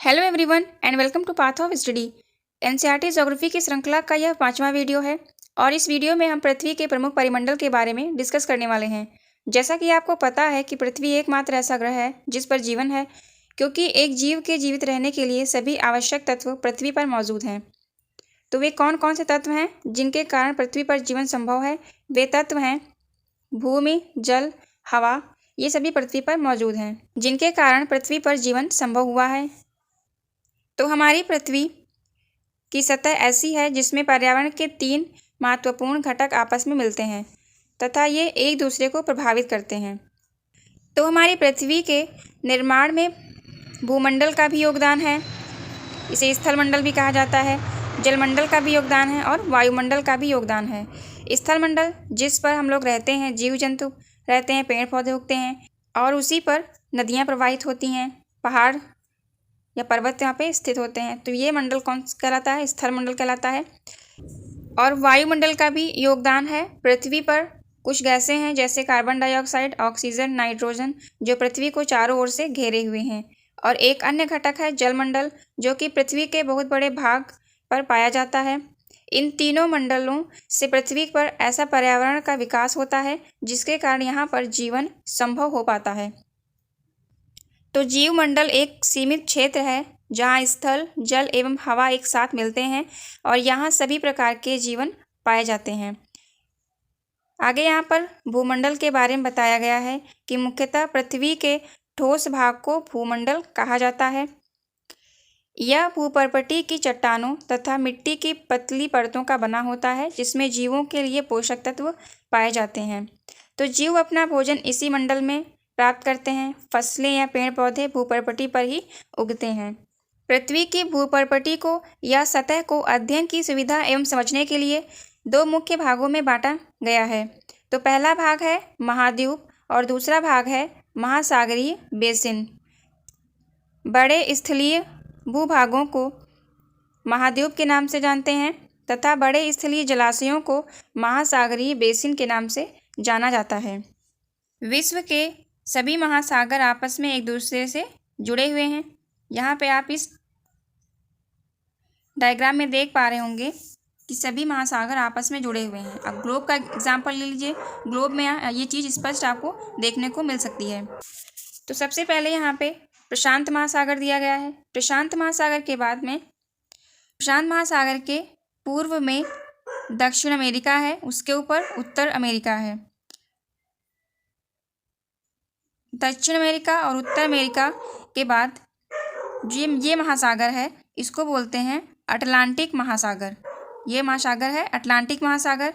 Hello everyone and welcome to path of study. NCERT geography की श्रृंखला का यह 5वां वीडियो है और इस वीडियो में हम पृथ्वी के प्रमुख परिमंडल के बारे में डिस्कस करने वाले हैं। जैसा कि आपको पता है कि पृथ्वी एकमात्र ऐसा ग्रह है जिस पर जीवन है, क्योंकि एक जीव के जीवित रहने के लिए सभी आवश्यक तत्व पृथ्वी पर मौजूद हैं। तो वे कौन कौन से तत्व हैं जिनके कारण पृथ्वी पर जीवन संभव है? वे तत्व हैं भूमि, जल, हवा। ये सभी पृथ्वी पर मौजूद हैं जिनके कारण पृथ्वी पर जीवन संभव हुआ है। तो हमारी पृथ्वी की सतह ऐसी है जिसमें पर्यावरण के 3 महत्वपूर्ण घटक आपस में मिलते हैं तथा ये एक दूसरे को प्रभावित करते हैं। तो हमारी पृथ्वी के निर्माण में भूमंडल का भी योगदान है, इसे स्थलमंडल भी कहा जाता है। जलमंडल का भी योगदान है और वायुमंडल का भी योगदान है। स्थलमंडल जिस पर हम लोग रहते हैं, जीव जंतु रहते हैं, पेड़ पौधे उगते हैं और उसी पर नदियाँ प्रवाहित होती हैं, पहाड़ या पर्वत यहाँ पे स्थित होते हैं। तो ये मंडल कौन कहलाता है? स्थल मंडल कहलाता है। और वायुमंडल का भी योगदान है। पृथ्वी पर कुछ गैसें हैं जैसे कार्बन डाइऑक्साइड, ऑक्सीजन, नाइट्रोजन, जो पृथ्वी को चारों ओर से घेरे हुए हैं। और एक अन्य घटक है जलमंडल, जो कि पृथ्वी के बहुत बड़े भाग पर पाया जाता है। इन तीनों मंडलों से पृथ्वी पर ऐसा पर्यावरण का विकास होता है जिसके कारण यहाँ पर जीवन संभव हो पाता है। तो जीव मंडल एक सीमित क्षेत्र है जहाँ स्थल, जल एवं हवा एक साथ मिलते हैं और यहाँ सभी प्रकार के जीवन पाए जाते हैं। आगे यहाँ पर भूमंडल के बारे में बताया गया है कि मुख्यतः पृथ्वी के ठोस भाग को भूमंडल कहा जाता है। यह भूपर्पटी की चट्टानों तथा मिट्टी की पतली परतों का बना होता है जिसमें जीवों के लिए पोषक तत्व पाए जाते हैं। तो जीव अपना भोजन इसी मंडल में प्राप्त करते हैं। फसलें या पेड़ पौधे भूपर्पटी पर ही उगते हैं। पृथ्वी की भूपर्पटी को या सतह को अध्ययन की सुविधा एवं समझने के लिए 2 मुख्य भागों में बांटा गया है। तो पहला भाग है महाद्वीप और दूसरा भाग है महासागरीय बेसिन। बड़े स्थलीय भूभागों को महाद्वीप के नाम से जानते हैं तथा बड़े स्थलीय जलाशयों को महासागरीय बेसिन के नाम से जाना जाता है। विश्व के सभी महासागर आपस में एक दूसरे से जुड़े हुए हैं। यहाँ पे आप इस डायग्राम में देख पा रहे होंगे कि सभी महासागर आपस में जुड़े हुए हैं। अब ग्लोब का एग्जांपल ले लीजिए। ग्लोब में ये चीज़ स्पष्ट आपको देखने को मिल सकती है। तो सबसे पहले यहाँ पे प्रशांत महासागर दिया गया है। प्रशांत महासागर के बाद में प्रशांत महासागर के पूर्व में दक्षिण अमेरिका है, उसके ऊपर उत्तर अमेरिका है। दक्षिण अमेरिका और उत्तर अमेरिका के बाद ये महासागर है, इसको बोलते हैं अटलांटिक महासागर। ये महासागर है अटलांटिक महासागर।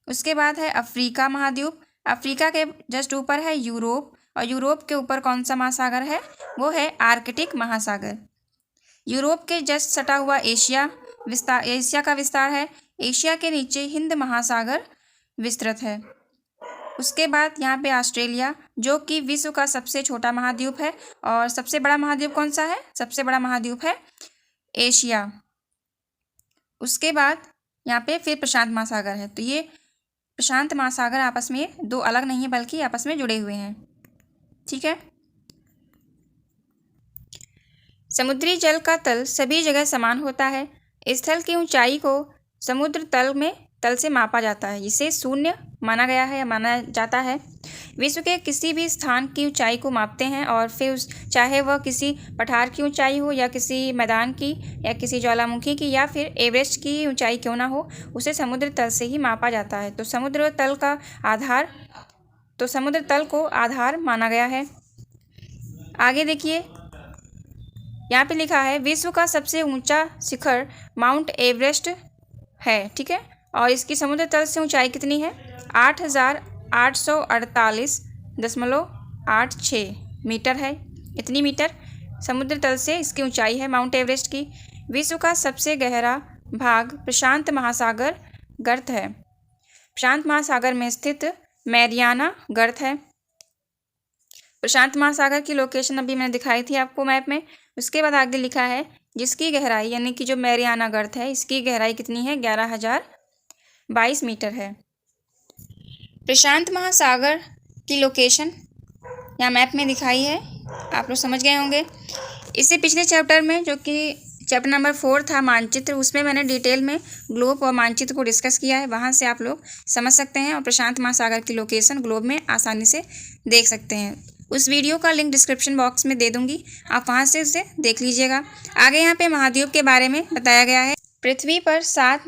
उसके बाद है अफ्रीका महाद्वीप। अफ्रीका के जस्ट ऊपर है यूरोप और यूरोप के ऊपर कौन सा महासागर है? वो है आर्कटिक महासागर। यूरोप के जस्ट सटा हुआ एशिया का विस्तार है। एशिया के नीचे हिंद महासागर विस्तृत है। उसके बाद यहाँ पे ऑस्ट्रेलिया, जो कि विश्व का सबसे छोटा महाद्वीप है। और सबसे बड़ा महाद्वीप कौन सा है? सबसे बड़ा महाद्वीप है एशिया। उसके बाद यहाँ पे फिर प्रशांत महासागर है। तो ये प्रशांत महासागर आपस में 2 अलग नहीं है बल्कि आपस में जुड़े हुए हैं। ठीक है। समुद्री जल का तल सभी जगह समान होता है। स्थल की ऊंचाई को समुद्र तल से मापा जाता है। इसे शून्य माना गया है या माना जाता है। विश्व के किसी भी स्थान की ऊंचाई को मापते हैं और फिर चाहे वह किसी पठार की ऊंचाई हो या किसी मैदान की या किसी ज्वालामुखी की या फिर एवरेस्ट की ऊंचाई क्यों ना हो, उसे समुद्र तल से ही मापा जाता है। तो समुद्र तल को आधार माना गया है। आगे देखिए, यहाँ पे लिखा है विश्व का सबसे ऊंचा शिखर माउंट एवरेस्ट है। ठीक है। और इसकी समुद्र तल से ऊंचाई कितनी है? 8,848.86 मीटर है। इतनी मीटर समुद्र तल से इसकी ऊंचाई है माउंट एवरेस्ट की। विश्व का सबसे गहरा भाग प्रशांत महासागर गर्त है। प्रशांत महासागर में स्थित मैरियाना गर्त है। प्रशांत महासागर की लोकेशन अभी मैंने दिखाई थी आपको मैप में। उसके बाद आगे लिखा है जिसकी गहराई यानी कि जो मैरियाना गर्त है, इसकी गहराई कितनी है? 11,022 मीटर है। प्रशांत महासागर की लोकेशन यहाँ मैप में दिखाई है, आप लोग समझ गए होंगे। इससे पिछले चैप्टर में, जो कि चैप्टर नंबर 4 था मानचित्र, उसमें मैंने डिटेल में ग्लोब और मानचित्र को डिस्कस किया है। वहाँ से आप लोग समझ सकते हैं और प्रशांत महासागर की लोकेशन ग्लोब में आसानी से देख सकते हैं। उस वीडियो का लिंक डिस्क्रिप्शन बॉक्स में दे दूंगी, आप वहाँ से उसे देख लीजिएगा। आगे यहाँ पे महाद्वीप के बारे में बताया गया है। पृथ्वी पर 7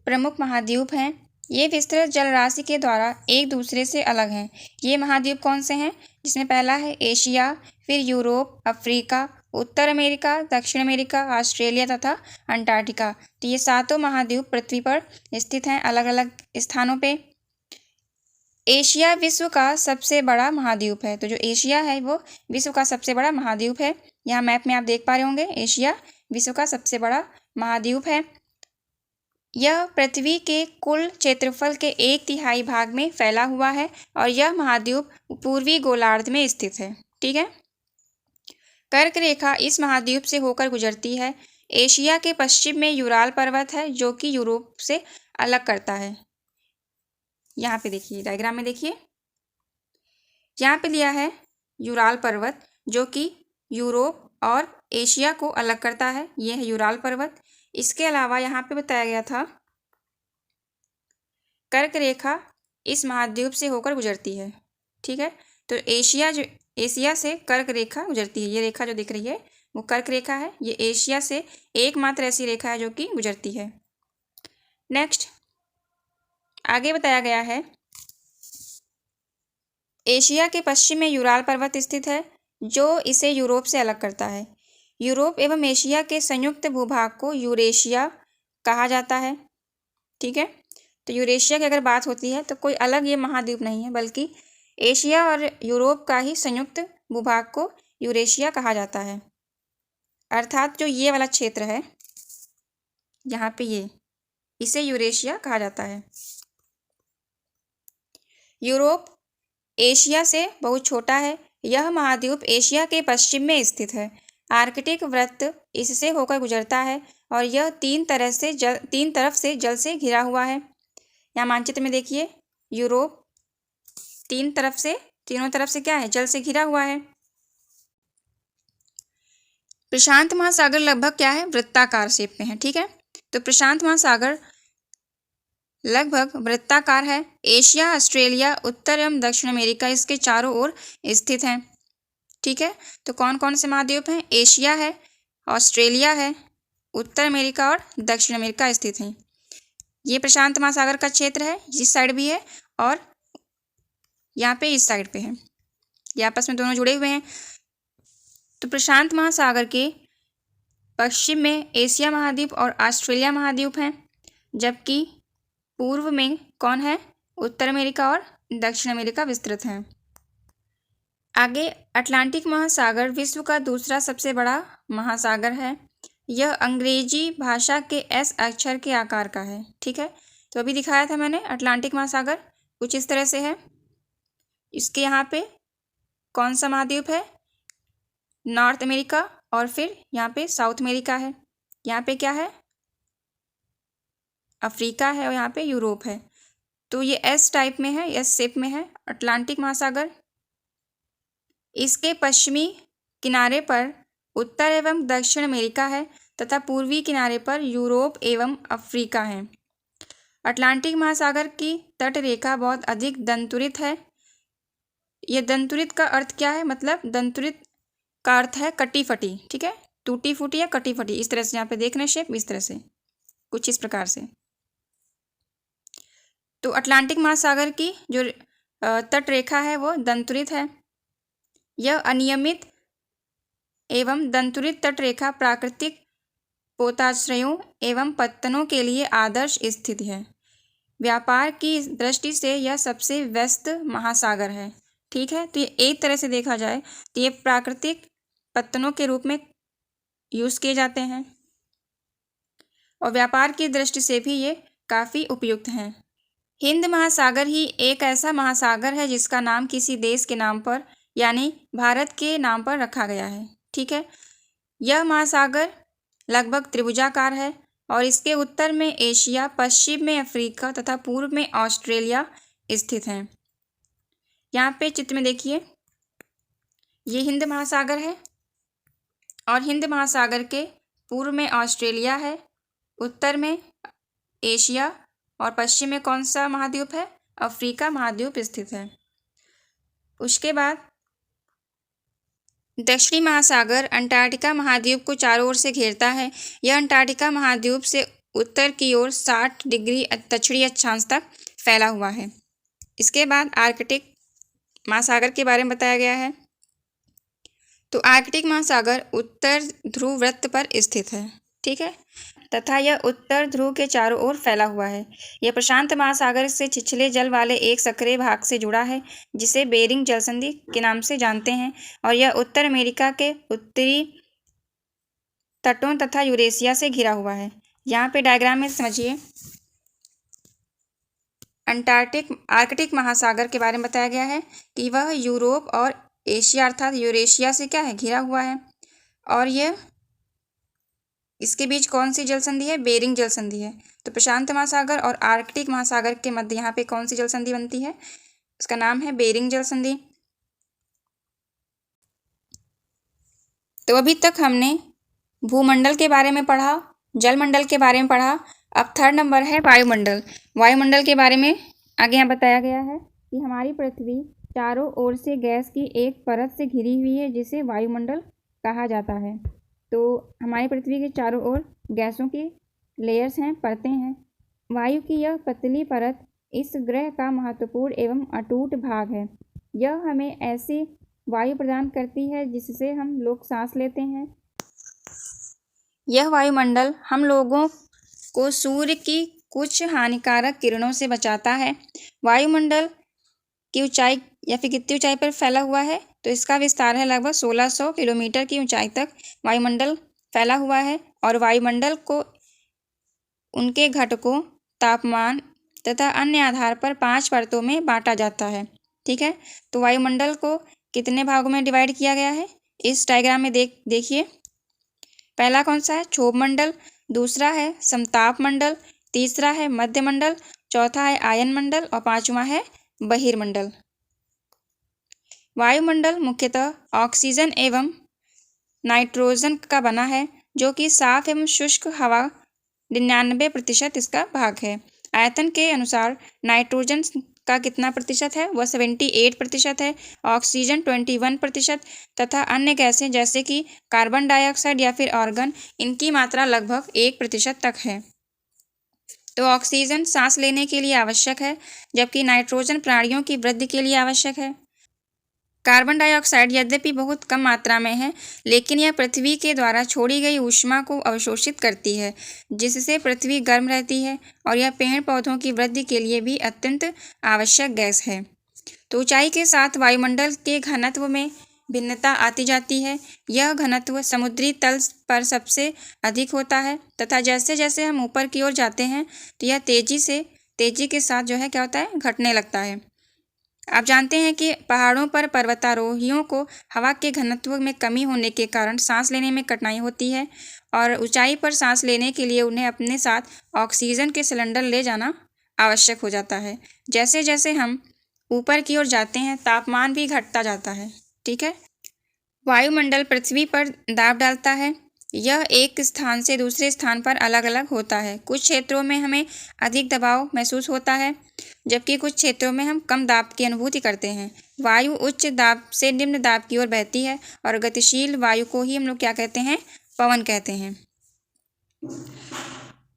प्रमुख महाद्वीप हैं। ये विस्तृत जल राशि के द्वारा एक दूसरे से अलग हैं। ये महाद्वीप कौन से हैं? जिसमें पहला है एशिया, फिर यूरोप, अफ्रीका, उत्तर अमेरिका, दक्षिण अमेरिका, ऑस्ट्रेलिया तथा अंटार्कटिका। तो ये 7 महाद्वीप पृथ्वी पर स्थित हैं अलग अलग स्थानों पे। एशिया विश्व का सबसे बड़ा महाद्वीप है। तो जो एशिया है वो विश्व का सबसे बड़ा महाद्वीप है। यहाँ मैप में आप देख पा रहे होंगे, एशिया विश्व का सबसे बड़ा महाद्वीप है। यह पृथ्वी के कुल क्षेत्रफल के 1/3 भाग में फैला हुआ है और यह महाद्वीप पूर्वी गोलार्ध में स्थित है। ठीक है। कर्क रेखा इस महाद्वीप से होकर गुजरती है। एशिया के पश्चिम में यूराल पर्वत है, जो कि यूरोप से अलग करता है। यहाँ पे देखिए, डायग्राम में देखिए, यहाँ पे लिया है यूराल पर्वत, जो कि यूरोप और एशिया को अलग करता है। यह है यूराल पर्वत। इसके अलावा यहाँ पे बताया गया था कर्क रेखा इस महाद्वीप से होकर गुजरती है। ठीक है। तो एशिया से कर्क रेखा गुजरती है। ये रेखा जो दिख रही है वो कर्क रेखा है। ये एशिया से एकमात्र ऐसी रेखा है जो कि गुजरती है। नेक्स्ट आगे बताया गया है, एशिया के पश्चिम में यूराल पर्वत स्थित है, जो इसे यूरोप से अलग करता है। यूरोप एवं एशिया के संयुक्त भूभाग को यूरेशिया कहा जाता है। ठीक है। तो यूरेशिया की अगर बात होती है तो कोई अलग ये महाद्वीप नहीं है, बल्कि एशिया और यूरोप का ही संयुक्त भूभाग को यूरेशिया कहा जाता है। अर्थात जो ये वाला क्षेत्र है यहाँ पे, ये इसे यूरेशिया कहा जाता है। यूरोप एशिया से बहुत छोटा है। यह महाद्वीप एशिया के पश्चिम में स्थित है। आर्कटिक वृत्त इससे होकर गुजरता है और यह तीन तरफ से जल से घिरा हुआ है। यहाँ मानचित्र में देखिए, यूरोप तीनों तरफ से क्या है? जल से घिरा हुआ है। प्रशांत महासागर लगभग क्या है? वृत्ताकार शेप में है। ठीक है। तो प्रशांत महासागर लगभग वृत्ताकार है। एशिया, ऑस्ट्रेलिया, उत्तर एवं दक्षिण अमेरिका इसके चारों ओर स्थित हैं। ठीक है। तो कौन कौन से महाद्वीप हैं? एशिया है, ऑस्ट्रेलिया है, उत्तर अमेरिका और दक्षिण अमेरिका स्थित हैं। ये प्रशांत महासागर का क्षेत्र है। इस साइड भी है और यहाँ पे इस साइड पे है। ये आपस में दोनों जुड़े हुए हैं। तो प्रशांत महासागर के पश्चिम में एशिया महाद्वीप और ऑस्ट्रेलिया महाद्वीप हैं, जबकि पूर्व में कौन है? उत्तर अमेरिका और दक्षिण अमेरिका विस्तृत हैं। आगे अटलांटिक महासागर विश्व का दूसरा सबसे बड़ा महासागर है। यह अंग्रेजी भाषा के एस अक्षर के आकार का है। ठीक है। तो अभी दिखाया था मैंने, अटलांटिक महासागर कुछ इस तरह से है। इसके यहाँ पे कौन सा महाद्वीप है? नॉर्थ अमेरिका, और फिर यहाँ पे साउथ अमेरिका है। यहाँ पे क्या है? अफ्रीका है और यहाँ पे यूरोप है। तो ये एस टाइप में है, एस शेप में है अटलांटिक महासागर। इसके पश्चिमी किनारे पर उत्तर एवं दक्षिण अमेरिका है तथा पूर्वी किनारे पर यूरोप एवं अफ्रीका है। अटलांटिक महासागर की तट रेखा बहुत अधिक दंतुरित है। यह दंतुरित का अर्थ क्या है? मतलब दंतुरित का अर्थ है कटी फटी। ठीक है। टूटी फूटी या कटी फटी, इस तरह से यहाँ पे देखना शेप, इस तरह से कुछ इस प्रकार से। तो अटलांटिक महासागर की जो तट रेखा है वो दंतुरित है। यह अनियमित एवं दंतुरित तट रेखा प्राकृतिक पोताश्रयों एवं पत्तनों के लिए आदर्श स्थिति है। व्यापार की दृष्टि से यह सबसे व्यस्त महासागर है। ठीक है। तो ये एक तरह से देखा जाए तो ये प्राकृतिक पत्तनों के रूप में यूज़ किए जाते हैं और व्यापार की दृष्टि से भी ये काफ़ी उपयुक्त हैं। हिंद महासागर ही एक ऐसा महासागर है जिसका नाम किसी देश के नाम पर, यानी भारत के नाम पर रखा गया है। ठीक है। यह महासागर लगभग त्रिभुजाकार है और इसके उत्तर में एशिया, पश्चिम में अफ्रीका तथा पूर्व में ऑस्ट्रेलिया स्थित हैं। यहाँ पे चित्र में देखिए, ये हिंद महासागर है और हिंद महासागर के पूर्व में ऑस्ट्रेलिया है, उत्तर में एशिया और पश्चिम में कौन सा महाद्वीप है? अफ्रीका महाद्वीप स्थित है। उसके बाद दक्षिणी महासागर अंटार्कटिका महाद्वीप को चारों ओर से घेरता है। यह अंटार्कटिका महाद्वीप से उत्तर की ओर 60 डिग्री दक्षिणी अक्षांश तक फैला हुआ है। इसके बाद आर्कटिक महासागर के बारे में बताया गया है। तो आर्कटिक महासागर उत्तर ध्रुव वृत्त पर स्थित है, ठीक है, तथा यह उत्तर ध्रुव के चारों ओर फैला हुआ है। यह प्रशांत महासागर से छिछले जल वाले एक सक्रिय भाग से जुड़ा है, जिसे बेरिंग जलसंधि के नाम से जानते हैं, और यह उत्तर अमेरिका के उत्तरी तटों तथा यूरेशिया से घिरा हुआ है। यहाँ पे डायग्राम में समझिए, आर्कटिक महासागर के बारे में बताया गया है कि वह यूरोप और एशिया अर्थात यूरेशिया से क्या है? घिरा हुआ है। और यह इसके बीच कौन सी जल संधि है? बेरिंग जल संधि है। तो प्रशांत महासागर और आर्कटिक महासागर के मध्य यहाँ पे कौन सी जल संधि बनती है? उसका नाम है बेरिंग जल संधि। तो अभी तक हमने भूमंडल के बारे में पढ़ा, जलमंडल के बारे में पढ़ा। अब थर्ड नंबर है वायुमंडल। वायुमंडल के बारे में आगे यहाँ बताया गया है कि हमारी पृथ्वी चारों ओर से गैस की एक परत से घिरी हुई है, जिसे वायुमंडल कहा जाता है। तो हमारी पृथ्वी के चारों ओर गैसों की लेयर्स हैं, परतें हैं। वायु की यह पतली परत इस ग्रह का महत्वपूर्ण एवं अटूट भाग है। यह हमें ऐसी वायु प्रदान करती है जिससे हम लोग सांस लेते हैं। यह वायुमंडल हम लोगों को सूर्य की कुछ हानिकारक किरणों से बचाता है। वायुमंडल की ऊंचाई या फिर कितनी ऊंचाई पर फैला हुआ है? तो इसका विस्तार है लगभग 1600 किलोमीटर की ऊंचाई तक वायुमंडल फैला हुआ है। और वायुमंडल को उनके घटकों, तापमान तथा अन्य आधार पर 5 परतों में बांटा जाता है, ठीक है। तो वायुमंडल को कितने भागों में डिवाइड किया गया है? इस डायग्राम में देखिए। पहला कौन सा है? क्षोभ मंडल, दूसरा है समताप मंडल, तीसरा है मध्य मंडल, चौथा है आयन मंडल और पांचवा है बहिर्मंडल। वायुमंडल मुख्यतः ऑक्सीजन एवं नाइट्रोजन का बना है, जो कि साफ एवं शुष्क हवा 99% इसका भाग है। आयतन के अनुसार नाइट्रोजन का कितना प्रतिशत है? वह 78% है, ऑक्सीजन 21% तथा अन्य गैसें जैसे कि कार्बन डाइऑक्साइड या फिर ऑर्गन, इनकी मात्रा लगभग 1% तक है। तो ऑक्सीजन सांस लेने के लिए आवश्यक है, जबकि नाइट्रोजन प्राणियों की वृद्धि के लिए आवश्यक है। कार्बन डाइऑक्साइड यद्यपि बहुत कम मात्रा में है, लेकिन यह पृथ्वी के द्वारा छोड़ी गई ऊष्मा को अवशोषित करती है, जिससे पृथ्वी गर्म रहती है, और यह पेड़ पौधों की वृद्धि के लिए भी अत्यंत आवश्यक गैस है। तो ऊंचाई के साथ वायुमंडल के घनत्व में भिन्नता आती जाती है। यह घनत्व समुद्री तल पर सबसे अधिक होता है, तथा जैसे जैसे हम ऊपर की ओर जाते हैं तो यह तेजी के साथ जो है क्या होता है? घटने लगता है। आप जानते हैं कि पहाड़ों पर पर्वतारोहियों को हवा के घनत्व में कमी होने के कारण सांस लेने में कठिनाई होती है, और ऊंचाई पर सांस लेने के लिए उन्हें अपने साथ ऑक्सीजन के सिलेंडर ले जाना आवश्यक हो जाता है। जैसे जैसे हम ऊपर की ओर जाते हैं, तापमान भी घटता जाता है, ठीक है। वायुमंडल पृथ्वी पर दाब डालता है। यह एक स्थान से दूसरे स्थान पर अलग अलग होता है। कुछ क्षेत्रों में हमें अधिक दबाव महसूस होता है, जबकि कुछ क्षेत्रों में हम कम दाब की अनुभूति करते हैं। वायु उच्च दाब से निम्न दाब की ओर बहती है, और गतिशील वायु को ही हम लोग क्या कहते हैं? पवन कहते हैं।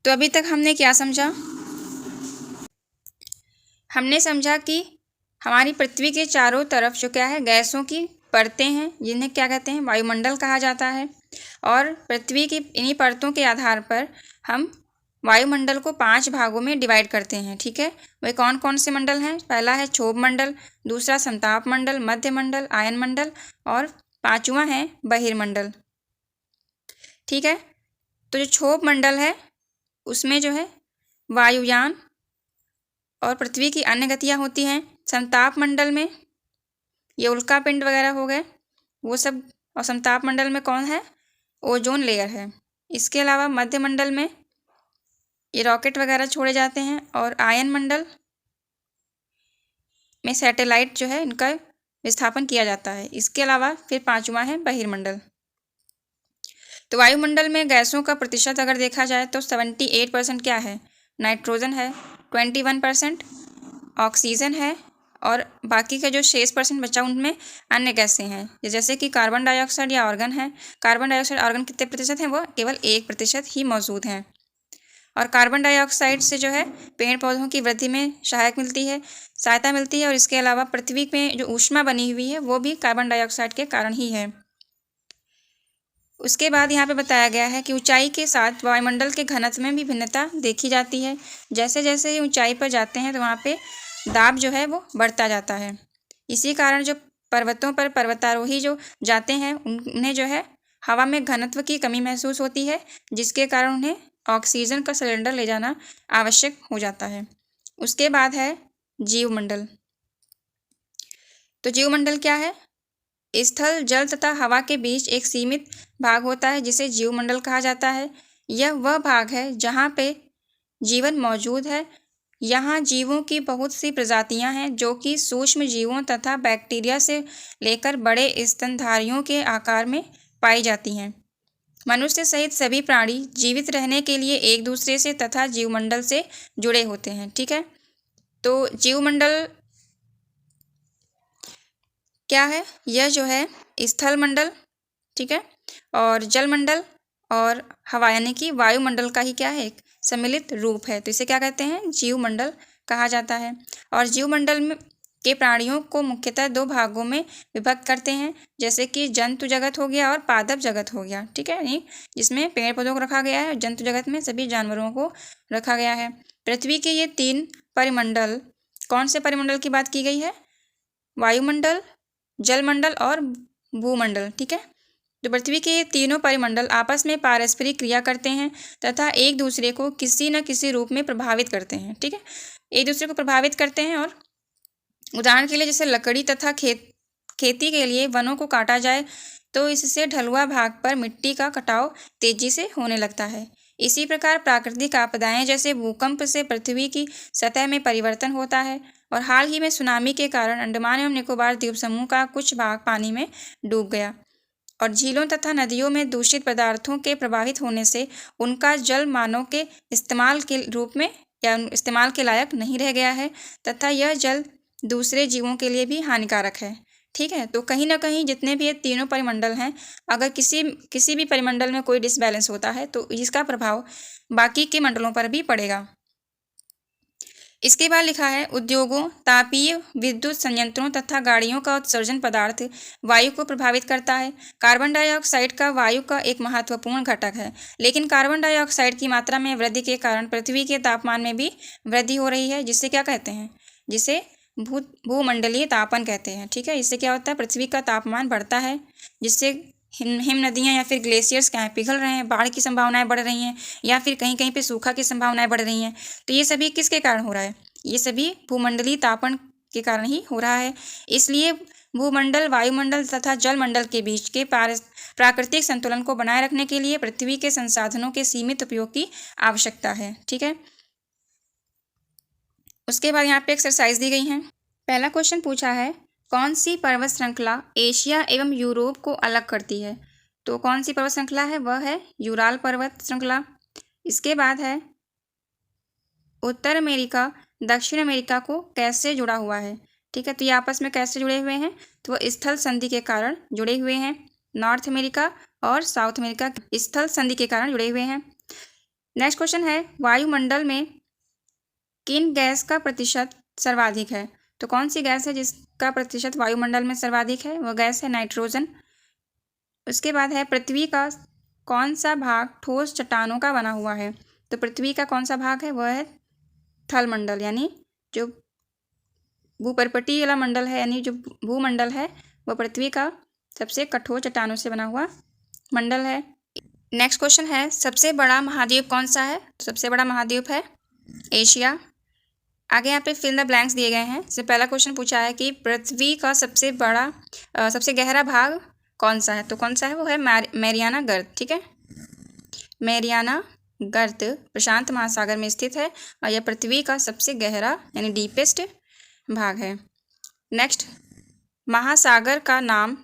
तो अभी तक हमने क्या समझा? हमने समझा कि हमारी पृथ्वी के चारों तरफ जो क्या है? गैसों की परतें हैं, जिन्हें क्या कहते हैं? वायुमंडल कहा जाता है। और पृथ्वी की इन्हीं परतों के आधार पर हम वायुमंडल को 5 भागों में डिवाइड करते हैं, ठीक है। वे कौन कौन से मंडल हैं? पहला है क्षोभ मंडल, दूसरा समताप मंडल, मध्य मंडल, आयन मंडल और पांचवा है बहिर्मंडल, ठीक है। तो जो क्षोभ मंडल है उसमें जो है वायुयान और पृथ्वी की अन्य गतियाँ होती हैं। समताप मंडल में ये उल्का पिंड वगैरह हो गए वो सब, और समताप मंडल में कौन है? ओजोन लेयर है। इसके अलावा मध्य मंडल में ये रॉकेट वगैरह छोड़े जाते हैं, और आयन मंडल में सैटेलाइट जो है इनका विस्थापन किया जाता है। इसके अलावा फिर पांचवा है बहिर्मंडल। तो वायुमंडल में गैसों का प्रतिशत अगर देखा जाए तो 78% क्या है, नाइट्रोजन है, 21% ऑक्सीजन है, और बाकी का जो 6% बचा उनमें अन्य गैसें हैं, जैसे कि कार्बन डाइऑक्साइड या आर्गन है। कार्बन डाइऑक्साइड आर्गन कितने प्रतिशत हैं, वो केवल 1% ही मौजूद हैं। और कार्बन डाइऑक्साइड से जो है पेड़ पौधों की वृद्धि में सहायता मिलती है, और इसके अलावा पृथ्वी में जो ऊष्मा बनी हुई है वो भी कार्बन डाइऑक्साइड के कारण ही है। उसके बाद यहाँ पे बताया गया है कि ऊंचाई के साथ वायुमंडल के घनत्व में भी भिन्नता देखी जाती है। जैसे जैसे ऊंचाई पर जाते हैं तो वहाँ पे दाब जो है वो बढ़ता जाता है। इसी कारण जो पर्वतों पर पर्वतारोही जो जाते हैं उन्हें जो है हवा में घनत्व की कमी महसूस होती है, जिसके कारण उन्हें ऑक्सीजन का सिलेंडर ले जाना आवश्यक हो जाता है। उसके बाद है जीवमंडल। तो जीवमंडल क्या है, स्थल, जल तथा हवा के बीच एक सीमित भाग होता है जिसे जीवमंडल कहा जाता है। यह वह भाग है जहाँ पे जीवन मौजूद है। यहाँ जीवों की बहुत सी प्रजातियाँ हैं जो कि सूक्ष्म जीवों तथा बैक्टीरिया से लेकर बड़े स्तनधारियों के आकार में पाई जाती हैं। मनुष्य सहित सभी प्राणी जीवित रहने के लिए एक दूसरे से तथा जीवमंडल से जुड़े होते हैं। ठीक है, तो जीवमंडल क्या है, यह जो है स्थल मंडल, ठीक है, और जलमंडल और हवा यानी कि वायुमंडल का ही क्या है, एक सम्मिलित रूप है। तो इसे क्या कहते हैं, जीवमंडल कहा जाता है। और जीवमंडल में के प्राणियों को मुख्यतः 2 भागों में विभक्त करते हैं, जैसे कि जंतु जगत हो गया और पादप जगत हो गया। ठीक है, यानी जिसमें पेड़ पौधों को रखा गया है, जंतु जगत में सभी जानवरों को रखा गया है। पृथ्वी के ये 3 परिमंडल, कौन से परिमंडल की बात की गई है, वायुमंडल, जलमंडल और भूमंडल। ठीक है, तो पृथ्वी के ये तीनों परिमंडल आपस में पारस्परिक क्रिया करते हैं तथा एक दूसरे को किसी न किसी रूप में प्रभावित करते हैं। ठीक है, एक दूसरे को प्रभावित करते हैं। और उदाहरण के लिए जैसे लकड़ी तथा खेती के लिए वनों को काटा जाए तो इससे ढलुआ भाग पर मिट्टी का कटाव तेजी से होने लगता है। इसी प्रकार प्राकृतिक आपदाएं जैसे भूकंप से पृथ्वी की सतह में परिवर्तन होता है, और हाल ही में सुनामी के कारण अंडमान एवं निकोबार द्वीप समूह का कुछ भाग पानी में डूब गया, और झीलों तथा नदियों में दूषित पदार्थों के प्रभावित होने से उनका जल मानव के इस्तेमाल के रूप में या इस्तेमाल के लायक नहीं रह गया है, तथा यह जल दूसरे जीवों के लिए भी हानिकारक है। ठीक है, तो कहीं ना कहीं जितने भी ये तीनों परिमंडल हैं, अगर किसी भी परिमंडल में कोई डिसबैलेंस होता है तो इसका प्रभाव बाकी के मंडलों पर भी पड़ेगा। इसके बाद लिखा है, उद्योगों, तापीय विद्युत संयंत्रों तथा गाड़ियों का उत्सर्जन पदार्थ वायु को प्रभावित करता है। कार्बन डाइऑक्साइड का वायु का एक महत्वपूर्ण घटक है, लेकिन कार्बन डाइऑक्साइड की मात्रा में वृद्धि के कारण पृथ्वी के तापमान में भी वृद्धि हो रही है, जिसे क्या कहते हैं, जिसे भूमंडलीय तापन कहते हैं। ठीक है, इससे क्या होता है, पृथ्वी का तापमान बढ़ता है, जिससे हिम नदियाँ या फिर ग्लेशियर्स क्या हैं, पिघल रहे हैं, बाढ़ की संभावनाएं बढ़ रही हैं, या फिर कहीं कहीं पे सूखा की संभावनाएं बढ़ रही हैं। तो ये सभी किसके कारण हो रहा है, ये सभी भूमंडलीय तापन के कारण ही हो रहा है। इसलिए भूमंडल, वायुमंडल तथा जलमंडल के बीच के प्राकृतिक संतुलन को बनाए रखने के लिए पृथ्वी के संसाधनों के सीमित उपयोग की आवश्यकता है। ठीक है, उसके बाद यहाँ पे एक्सरसाइज दी गई है। पहला क्वेश्चन पूछा है, कौन सी पर्वत श्रृंखला एशिया एवं यूरोप को अलग करती है। तो कौन सी पर्वत श्रृंखला है, वह है यूराल पर्वत श्रृंखला। इसके बाद है, उत्तर अमेरिका दक्षिण अमेरिका को कैसे जुड़ा हुआ है। ठीक है, तो ये आपस में कैसे जुड़े हुए हैं, तो वह स्थल संधि के कारण जुड़े हुए हैं। नॉर्थ अमेरिका और साउथ अमेरिका स्थल संधि के कारण जुड़े हुए हैं। नेक्स्ट क्वेश्चन है, वायुमंडल में किन गैस का प्रतिशत सर्वाधिक है। तो कौन सी गैस है जिसका प्रतिशत वायुमंडल में सर्वाधिक है, वह गैस है नाइट्रोजन। उसके बाद है, पृथ्वी का कौन सा भाग ठोस चट्टानों का बना हुआ है। तो पृथ्वी का कौन सा भाग है, वह है थलमंडल, यानी जो भूपर्पटीय वाला मंडल है, यानी जो भूमंडल है वह पृथ्वी का सबसे कठोर चट्टानों से बना हुआ मंडल है। नेक्स्ट क्वेश्चन है, सबसे बड़ा महाद्वीप कौन सा है। तो सबसे बड़ा महाद्वीप है एशिया। आगे यहाँ पे फिल द ब्लैंक्स दिए गए हैं। जैसे पहला क्वेश्चन पूछा है कि पृथ्वी का सबसे गहरा भाग कौन सा है। तो कौन सा है, वो है मैरियाना गर्त। ठीक है, मैरियाना गर्त प्रशांत महासागर में स्थित है और यह पृथ्वी का सबसे गहरा यानी डीपेस्ट भाग है। नेक्स्ट, महासागर का नाम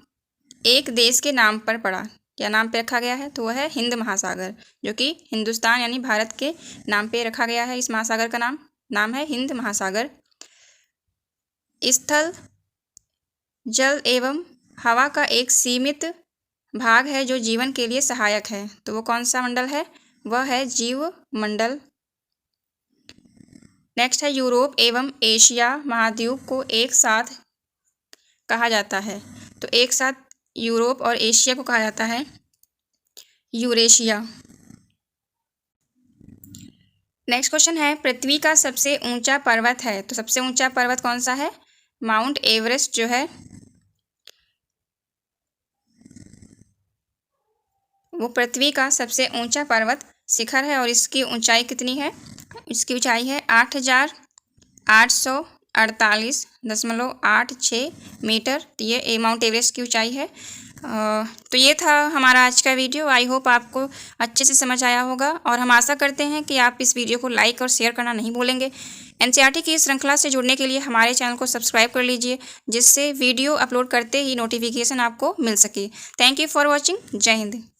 एक देश के नाम पर पड़ा। क्या नाम पे रखा गया है? तो वह है हिंद महासागर, जो कि हिंदुस्तान यानी भारत के नाम पे रखा गया है। इस महासागर का नाम है हिंद महासागर। स्थल, जल एवं हवा का एक सीमित भाग है जो जीवन के लिए सहायक है। तो वो कौन सा मंडल है? वह है जीव मंडल। नेक्स्ट है यूरोप एवं एशिया महाद्वीप को एक साथ कहा जाता है। तो एक साथ यूरोप और एशिया को कहा जाता है यूरेशिया। नेक्स्ट क्वेश्चन है पृथ्वी का सबसे ऊंचा पर्वत है। तो सबसे ऊंचा पर्वत कौन सा है? माउंट एवरेस्ट जो है वो पृथ्वी का सबसे ऊंचा पर्वत शिखर है। और इसकी ऊंचाई कितनी है? इसकी ऊंचाई है 8,848.86 मीटर। ये माउंट एवरेस्ट की ऊंचाई है। तो ये था हमारा आज का वीडियो। आई होप आपको अच्छे से समझ आया होगा और हम आशा करते हैं कि आप इस वीडियो को लाइक और शेयर करना नहीं भूलेंगे। एनसीईआरटी की इस श्रृंखला से जुड़ने के लिए हमारे चैनल को सब्सक्राइब कर लीजिए, जिससे वीडियो अपलोड करते ही नोटिफिकेशन आपको मिल सके। Thank you for watching. जय हिंद।